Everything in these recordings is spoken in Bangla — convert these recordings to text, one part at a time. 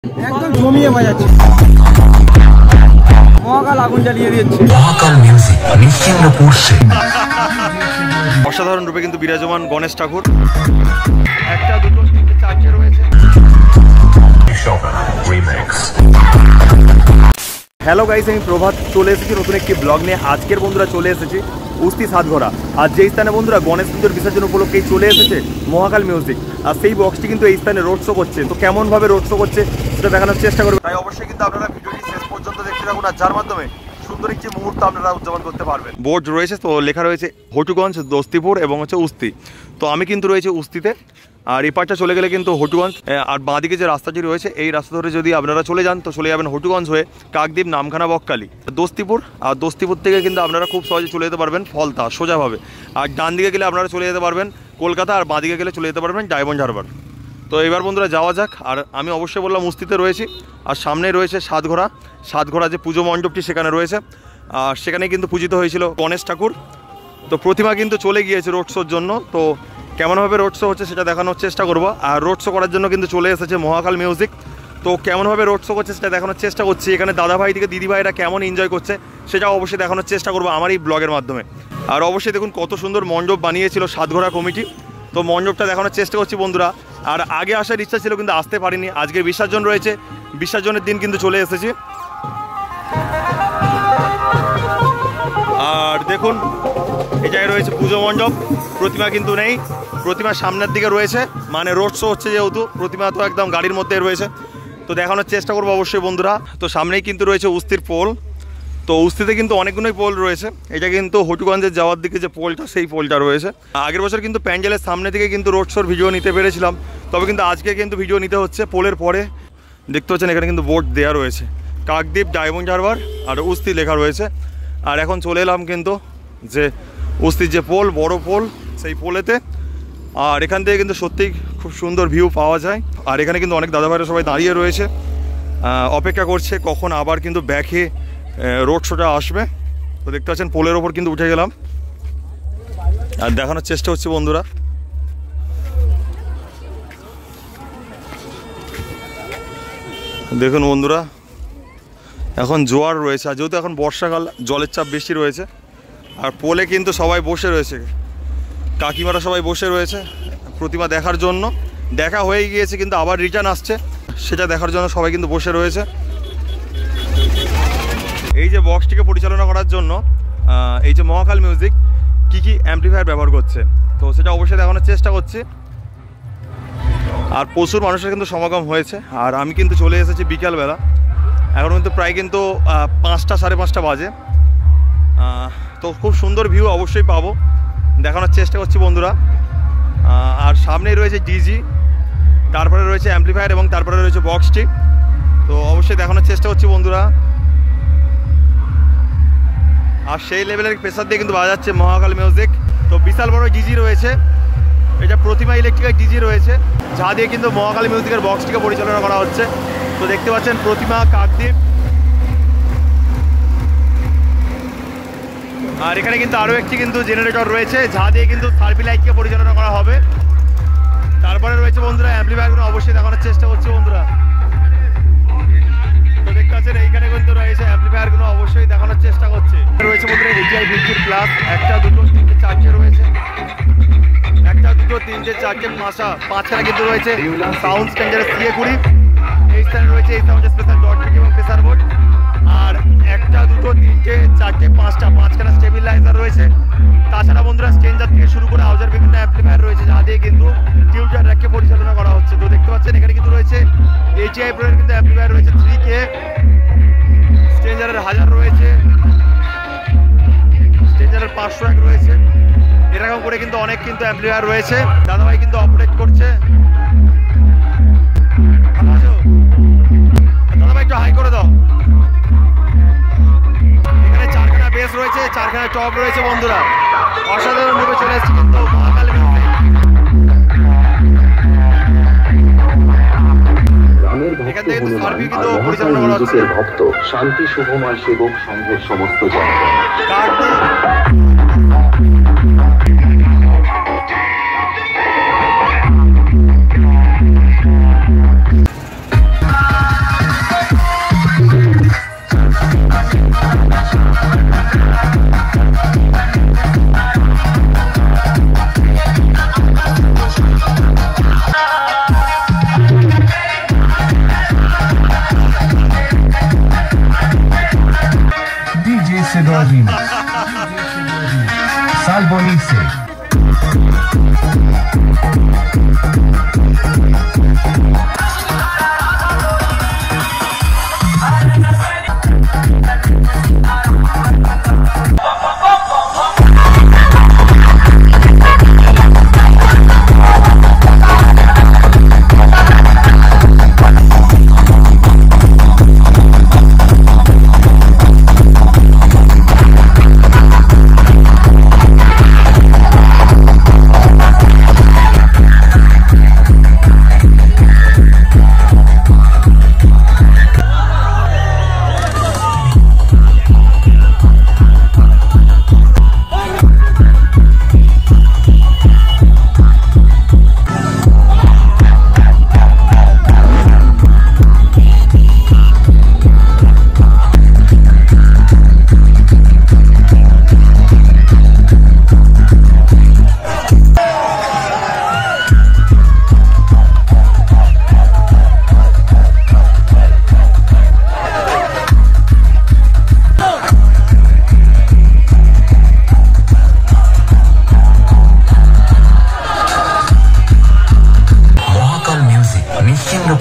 একদম জমিয়ে বাজাচ্ছে, মহাকাল আগুন জ্বালিয়ে দিচ্ছে। মহাকাল মিউজিক নিশ্চিন্ত করছে। অসাধারণ রূপে কিন্তু বিরাজমান গণেশ ঠাকুর। একটা দুটো তিনটে চারটে রয়েছে। হ্যালো গাইস, আমি প্রভাত চলে এসেছি নতুন একটি ব্লগ নিয়ে। আজকের বন্ধুরা চলে এসেছি উস্তি সাতঘরা। আর যেই স্থানে বন্ধুরা গণেশ পুজোর বিসর্জন উপলক্ষেই চলে এসেছে মহাকাল মিউজিক। আর সেই বক্সটি কিন্তু এই স্থানে রোড শো করছে। তো কেমনভাবে রোড শো করছে সেটা দেখানোর চেষ্টা করবে, তাই অবশ্যই কিন্তু আপনারা ভিডিওটি শেষ পর্যন্ত দেখতে থাকুন, আর যার মাধ্যমে সুন্দর একটি মুহূর্ত আপনারা উদযাপন করতে পারবেন। বোর্ড রয়েছে, তো লেখা রয়েছে হটুগঞ্জ, দস্তিপুর এবং হচ্ছে উস্তি। তো আমি কিন্তু রয়েছে উস্তিতে, আর এই পাশটা চলে গেলে কিন্তু হটুগঞ্জ। আর বাঁদিকে যে রাস্তাটি রয়েছে এই রাস্তা ধরে যদি আপনারা চলে যান তো চলে যাবেন হটুগঞ্জ হয়ে কাকদ্বীপ, নামখানা, বকখালি, দস্তিপুর। আর দস্তিপুর থেকে কিন্তু আপনারা খুব সহজে চলে যেতে পারবেন ফলতা সোজাভাবে। আর ডান দিকে গেলে আপনারা চলে যেতে পারবেন কলকাতা, আর বাঁদিকে গেলে চলে যেতে পারবেন ডায়মন্ড হারবার। তো এবার বন্ধুরা যাওয়া যাক। আর আমি অবশ্যই বললাম উস্তিতে রয়েছি, আর সামনে রয়েছে সাতঘরা। সাতঘরা যে পুজো মণ্ডপটি সেখানে রয়েছে, আর সেখানে কিন্তু পূজিত হয়েছিল গণেশ ঠাকুর। তো প্রতিমা কিন্তু চলে গিয়েছে রোড শোর জন্য। তো কেমনভাবে রোড শো হচ্ছে সেটা দেখানোর চেষ্টা করবো। আর রোড শো করার জন্য কিন্তু চলে এসেছে মহাকাল মিউজিক। তো কেমনভাবে রোড শো করছে সেটা দেখানোর চেষ্টা করছি। এখানে দাদাভাই থেকে দিদিভাইরা কেমন এনজয় করছে সেটাও অবশ্যই দেখানোর চেষ্টা করবো আমার এই ব্লগের মাধ্যমে। আর অবশ্যই দেখুন কত সুন্দর মণ্ডপ বানিয়েছিল সাতঘরা কমিটি। তো মণ্ডপটা দেখানোর চেষ্টা করছি বন্ধুরা। আর আগে আসার ইচ্ছা ছিল কিন্তু আসতে পারিনি। আজকে বিসর্জন রয়েছে, বিসর্জনের দিন কিন্তু চলে এসেছি। আর দেখুন এই জায়গায় রয়েছে পুজো মণ্ডপ, প্রতিমা কিন্তু নেই, প্রতিমা সামনের দিকে রয়েছে, মানে রোড শো হচ্ছে যেহেতু প্রতিমা তো একদম গাড়ির মধ্যে রয়েছে। তো দেখানোর চেষ্টা করবো অবশ্যই বন্ধুরা। তো সামনেই কিন্তু রয়েছে উস্তির পোল। তো উস্তিতে কিন্তু অনেকগুলোই পোল রয়েছে। এটা কিন্তু হটুগঞ্জের যাওয়ার দিকে যে পোলটা সেই পোলটা রয়েছে। আগের বছর কিন্তু প্যান্ডেলের সামনে থেকে কিন্তু রোড শোর ভিডিও নিতে পেরেছিলাম, তবে কিন্তু আজকে কিন্তু ভিডিও নিতে হচ্ছে পোলের পরে। দেখতে পাচ্ছেন এখানে কিন্তু বোর্ড দেওয়া রয়েছে কাকদ্বীপ, ডায়মন্ড হারবার আর উস্তি লেখা রয়েছে। আর এখন চলে এলাম কিন্তু যে উস্তির যে পোল, বড় পোল, সেই পোলেতে। আর এখান থেকে কিন্তু সত্যিই খুব সুন্দর ভিউ পাওয়া যায়। আর এখানে কিন্তু অনেক দাদাভাইরা সবাই দাঁড়িয়ে রয়েছে, অপেক্ষা করছে কখন আবার কিন্তু ব্যাকে রোড শোটা আসবে। তো দেখতে পাচ্ছেন পোলের ওপর কিন্তু উঠে গেলাম আর দেখানোর চেষ্টা হচ্ছে বন্ধুরা। দেখুন বন্ধুরা এখন জোয়ার রয়েছে, আর যেহেতু এখন বর্ষাকাল জলের চাপ বেশি রয়েছে। আর পোলে কিন্তু সবাই বসে রয়েছে, কাকিমারা সবাই বসে রয়েছে প্রতিমা দেখার জন্য। দেখা হয়ে গিয়েছে কিন্তু আবার রিটার্ন আসছে, সেটা দেখার জন্য সবাই কিন্তু বসে রয়েছে। এই যে বক্সটিকে পরিচালনা করার জন্য এই যে মহাকাল মিউজিক কি কি অ্যাম্পলিফায়ার ব্যবহার করছে তো সেটা অবশ্যই দেখানোর চেষ্টা করছি। আর প্রচুর মানুষের কিন্তু সমাগম হয়েছে। আর আমি কিন্তু চলে এসেছি বিকালবেলা, এখন কিন্তু প্রায় কিন্তু 5টা সাড়ে 5টা বাজে। তো খুব সুন্দর ভিউ অবশ্যই পাবো, দেখানোর চেষ্টা করছি বন্ধুরা। আর সামনেই রয়েছে ডিজি, তারপরে রয়েছে অ্যাম্পলিফায়ার এবং তারপরে রয়েছে বক্সটি। তো অবশ্যই দেখানোর চেষ্টা করছি বন্ধুরা। আর সেই লেভেলের প্রেসার দিয়ে কিন্তু বাজাচ্ছে মহাকাল মিউজিক। তো বিশাল বড় ডিজি রয়েছে, এটা প্রতিমা ইলেকট্রিকের ডিজি রয়েছে, যা দিয়ে কিন্তু মহাকাল মিউজিকের বক্সটিকে পরিচালনা করা হচ্ছে। তো দেখতে পাচ্ছেন প্রতিমা, কাকদ্বীপ। আর এখানে কিন্তু আরও একটি কিন্তু জেনারেটর রয়েছে, যা দিয়ে কিন্তু সার্ভি লাইটকে পরিচালনা করা হবে। তারপরে রয়েছে বন্ধুরা অ্যাম্পলিফায়ারগুলো অবশ্যই দেখানোর চেষ্টা করছে বন্ধুরা। তো দেখতে পাচ্ছেন এইখানে কিন্তু রয়েছে অ্যাম্পলিফায়ারগুলো অবশ্যই দেখানোর চেষ্টা করছে। রয়েছে বন্ধুরা AGI 50 প্লাস, 1টা 2টো 3টে 4টে রয়েছে, 1টা 2টো 3টে 4টে 5খানা কিন্তু রয়েছে সাউন্ড স্ট্যান্ডার্ড CA20। এই স্থানে রয়েছে এই সাউন্ডের স্পেশাল ডট পিক এবং প্রেসার বোর্ড। আর 1টা 2টো 3টে 4টে 5খানা স্টেবিলাইজার রয়েছে। তাছাড়া বন্ধুরা স্ট্রেঞ্জার থেকে শুরু করে হাউজার বিভিন্ন অ্যাম্পলিফায়ার রয়েছে, যা দিয়ে কিন্তু টিউটার র্যাককে পরিচালনা করা হচ্ছে। তো দেখতে পাচ্ছেন এখানে কিন্তু রয়েছে AGI Pro এর কিন্তু অ্যাম্পলিফায়ার রয়েছে 3K, স্ট্রেঞ্জারের 1000 রয়েছে, স্ট্রেঞ্জারের 501 রয়েছে। এরকম করে কিন্তু অনেক কিন্তু অ্যাম্পলিফায়ার রয়েছে। দাদাভাই কিন্তু অপারেট করছে। দাদাভাই একটু হাই করে দাও। এখানে 4খানা বেস রয়েছে, 4খানা টপ রয়েছে বন্ধুরা। অসাধারণ রূপে চলে এসেছে কিন্তু মহাকাল মিউজিক। এখান থেকে কিন্তু সার্ভি কিন্তু পরিচালনা করা হচ্ছে। ভক্ত শান্তি শুভময় সেবক সংঘের সমস্ত জনগণ। Fedorina. Salbonice.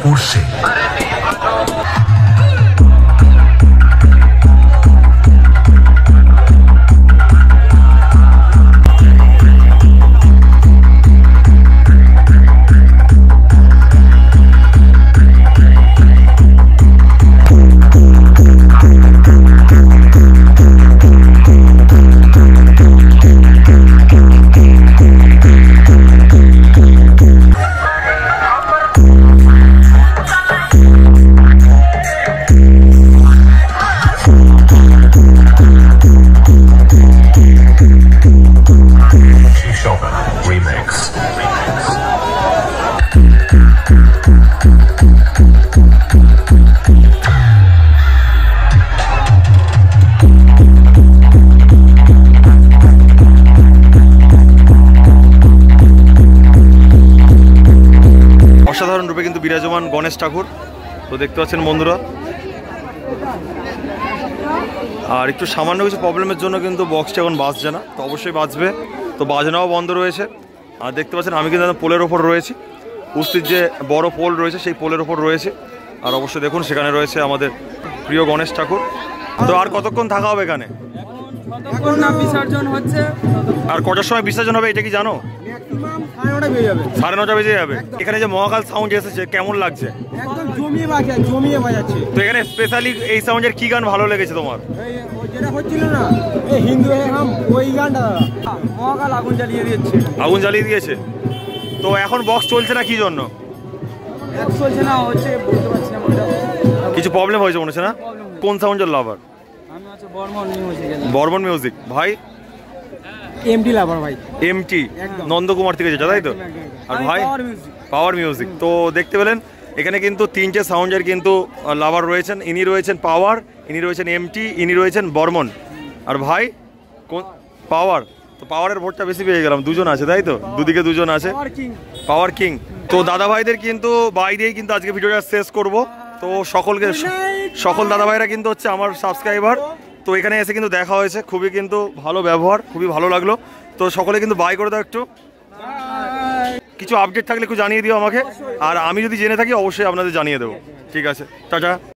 Purse. অসাধারণ রূপে কিন্তু বিরাজমান গণেশ ঠাকুর তো দেখতে পাচ্ছেন বন্ধুরা। আর একটু সামান্য কিছু প্রবলেমের জন্য কিন্তু বক্সটা এখন বাজছে না, তো অবশ্যই বাজবে, তো বাজনাও বন্ধ রয়েছে। আর দেখতে পাচ্ছেন আমি কিন্তু পোলের ওপর রয়েছি, উপস্থিত যে বড় পোল রয়েছে সেই পোলের ওপর রয়েছে। আর অবশ্যই দেখুন সেখানে রয়েছে আমাদের প্রিয় গণেশ ঠাকুর। তো আর কতক্ষণ থাকা হবে এখানে? বিসর্জন হচ্ছে। আর কটার সময় বিসর্জন হবে এটা কি জানো? 9:30 বেজে যাবে। এখানে যে মহাকাল সাউন্ড এসেছে কেমন লাগছে? একদম জমিয়ে বাজাচ্ছে। তো এখানে স্পেশালি এই সাউন্ডের কি গান ভালো লেগেছে তোমার? যেটা হচ্ছিল না এই হিন্দু ওই গানটা মহাকাল আগুন জ্বালিয়ে দিচ্ছে। আগুন জ্বালিয়ে দিয়েছে। তো এখন বক্স চলছে না কি জন্য? চলছে না, হচ্ছে বলতে পারছি না, কিছু প্রবলেম হয়েছে মনে হচ্ছে না? কোন সাউন্ডের লাভার? আমি হচ্ছে বর্মন মিউজিক। বর্মন মিউজিক ভাই? এমটি লাভার ভাই। এমটি নন্দকুমার থেকে যেটা, তাই তো? আর ভাই পাওয়ার মিউজিক। তো দেখতে পেলেন এখানে কিন্তু তিনটে সাউন্ডের কিন্তু লাভার রয়েছেন। ইনি রয়েছেন পাওয়ার, ইনি রয়েছেন এমটি, ইনি রয়েছেন বর্মন। আর ভাই কোন পাওয়ার? তো পাওয়ারের ভোটটা বেশি পেয়ে গেলাম, দুজন আছে তাই তো, দুদিকে দুজন আছে, পাওয়ার কিং। তো দাদা ভাইদের কিন্তু বাইরেই কিন্তু আজকে ভিডিওটা শেষ করব। তো সকল দাদা ভাইরা কিন্তু হচ্ছে আমার সাবস্ক্রাইবার। তো এখানে এসে কিন্তু দেখা হয়েছে, খুবই কিন্তু ভালো ব্যবহার, খুবই ভালো লাগলো। তো সকলে কিন্তু বাই করে দাও একটু, কিছু আপডেট থাকলে একটু জানিয়ে দিও আমাকে, আর আমি যদি জেনে থাকি অবশ্যই আপনাদের জানিয়ে দেবো। ঠিক আছে, টাটা।